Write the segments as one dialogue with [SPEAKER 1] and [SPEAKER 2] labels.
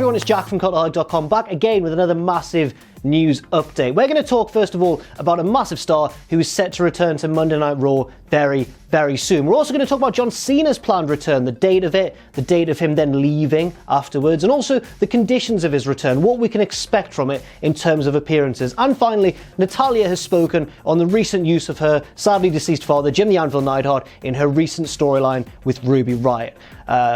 [SPEAKER 1] everyone, it's Jack from Cultaholic.com, back again with another massive news update. We're going to talk first of all about a massive star who is set to return to Monday Night Raw very, very soon. We're also going to talk about John Cena's planned return, the date of it, the date of him then leaving afterwards, and also the conditions of his return, what we can expect from it in terms of appearances. And finally, Natalya has spoken on the recent use of her sadly deceased father, Jim the Anvil Neidhart, in her recent storyline with Ruby Riott.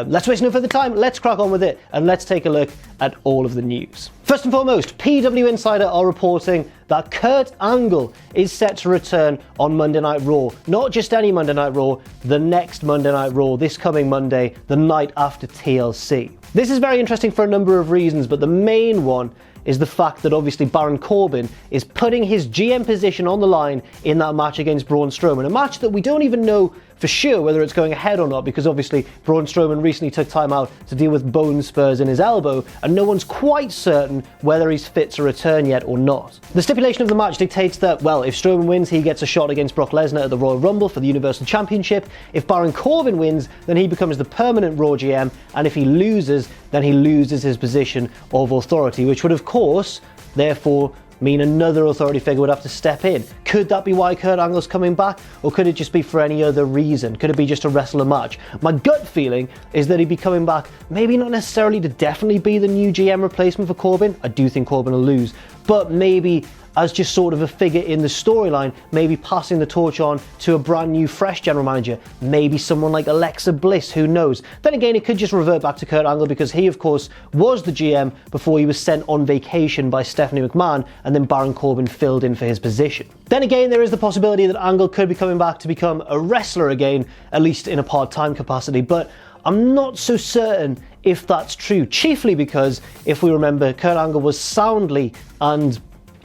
[SPEAKER 1] Let's waste no further time, let's crack on with it, and let's take a look at all of the news. First and foremost, PW Insider are reporting that Kurt Angle is set to return on Monday Night Raw. Not just any Monday Night Raw, the next Monday Night Raw, this coming Monday, the night after TLC. This is very interesting for a number of reasons, but the main one is the fact that obviously Baron Corbin is putting his GM position on the line in that match against Braun Strowman. A match that we don't even know for sure whether it's going ahead or not, because obviously Braun Strowman recently took time out to deal with bone spurs in his elbow, and no one's quite certain whether he's fit to return yet or not. The stipulation of the match dictates that, well, if Strowman wins, he gets a shot against Brock Lesnar at the Royal Rumble for the Universal Championship. If Baron Corbin wins, then he becomes the permanent Raw GM, and if he loses, then he loses his position of authority, which would of course, therefore, mean another authority figure would have to step in. Could that be why Kurt Angle's coming back? Or could it just be for any other reason? Could it be just to wrestle a match? My gut feeling is that he'd be coming back, maybe not necessarily to definitely be the new GM replacement for Corbin. I do think Corbin will lose. But maybe as just sort of a figure in the storyline, maybe passing the torch on to a brand new fresh general manager, maybe someone like Alexa Bliss, who knows. Then again, it could just revert back to Kurt Angle because he of course was the GM before he was sent on vacation by Stephanie McMahon, and then Baron Corbin filled in for his position. Then again, there is the possibility that Angle could be coming back to become a wrestler again, at least in a part-time capacity, but I'm not so certain if that's true, chiefly because, if we remember, Kurt Angle was soundly and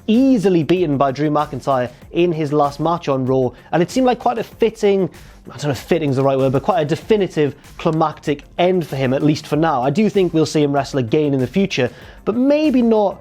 [SPEAKER 1] easily beaten by Drew McIntyre in his last match on Raw, and it seemed like quite a fitting, I don't know if fitting's the right word, but quite a definitive climactic end for him, at least for now. I do think we'll see him wrestle again in the future, but maybe not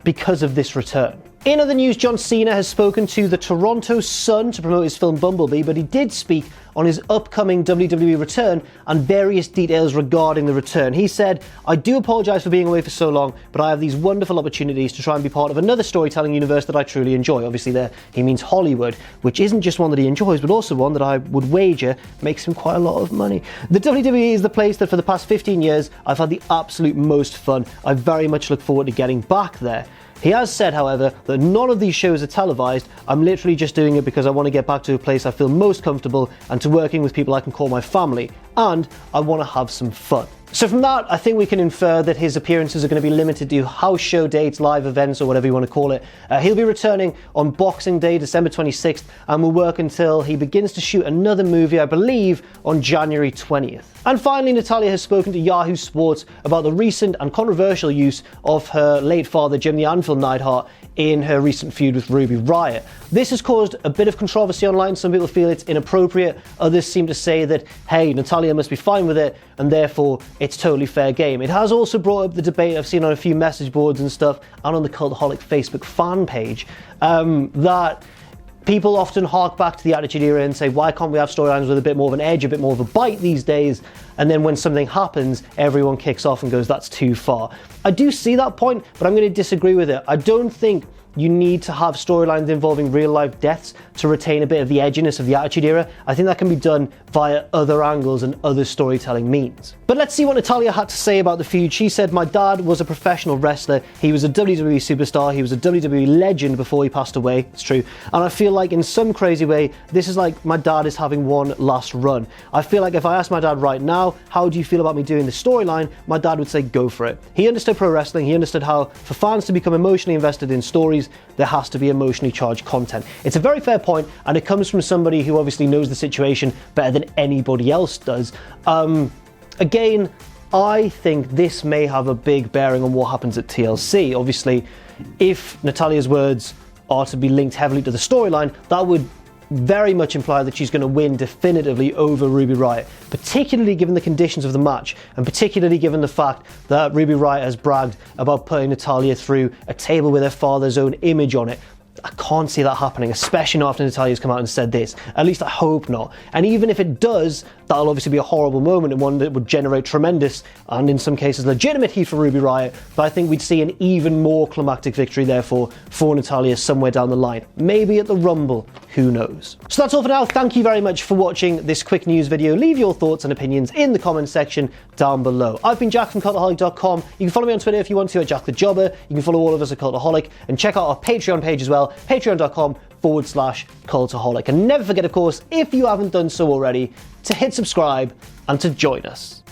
[SPEAKER 1] because of this return. In other news, John Cena has spoken to the Toronto Sun to promote his film Bumblebee, but he did speak on his upcoming WWE return and various details regarding the return. He said, "I do apologise for being away for so long, but I have these wonderful opportunities to try and be part of another storytelling universe that I truly enjoy." Obviously there he means Hollywood, which isn't just one that he enjoys, but also one that I would wager makes him quite a lot of money. The WWE is the place that for the past 15 years I've had the absolute most fun. I very much look forward to getting back there. He has said, however, that none of these shows are televised. I'm literally just doing it because I want to get back to a place I feel most comfortable and to working with people I can call my family, and I want to have some fun. So from that, I think we can infer that his appearances are going to be limited to house show dates, live events, or whatever you want to call it. He'll be returning on Boxing Day, December 26th, and will work until he begins to shoot another movie, I believe, on January 20th. And finally, Natalya has spoken to Yahoo Sports about the recent and controversial use of her late father, Jim the Anvil Neidhart, in her recent feud with Ruby Riott. This has caused a bit of controversy online. Some people feel it's inappropriate. Others seem to say that, hey, Natalya must be fine with it, and therefore it's totally fair game. It has also brought up the debate I've seen on a few message boards and stuff, and on the Cultaholic Facebook fan page, that people often hark back to the Attitude Era and say, why can't we have storylines with a bit more of an edge, a bit more of a bite these days? And then when something happens, everyone kicks off and goes, that's too far. I do see that point, but I'm going to disagree with it. I don't think you need to have storylines involving real life deaths to retain a bit of the edginess of the Attitude Era. I think that can be done via other angles and other storytelling means. But let's see what Natalya had to say about the feud. She said, "My dad was a professional wrestler. He was a WWE superstar. He was a WWE legend before he passed away." It's true. And I feel like in some crazy way, this is like my dad is having one last run. I feel like if I asked my dad right now, how do you feel about me doing this storyline? My dad would say, go for it. He understood pro wrestling. He understood how for fans to become emotionally invested in stories, there has to be emotionally charged content. It's a very fair point, and it comes from somebody who obviously knows the situation better than anybody else does. Again, I think this may have a big bearing on what happens at TLC. Obviously, if Natalya's words are to be linked heavily to the storyline, that would very much imply that she's going to win definitively over Ruby Riott, particularly given the conditions of the match, and particularly given the fact that Ruby Riott has bragged about putting Natalya through a table with her father's own image on it. I can't see that happening, especially not after Natalya's come out and said this. At least I hope not. And even if it does, that'll obviously be a horrible moment and one that would generate tremendous and in some cases legitimate heat for Ruby Riott, but I think we'd see an even more climactic victory therefore for Natalya somewhere down the line. Maybe at the Rumble, who knows. So that's all for now. Thank you very much for watching this quick news video. Leave your thoughts and opinions in the comments section down below. I've been Jack from Cultaholic.com. You can follow me on Twitter if you want to at Jack the Jobber. You can follow all of us at Cultaholic and check out our Patreon page as well, patreon.com/Cultaholic. And never forget, of course, if you haven't done so already, to hit subscribe and to join us.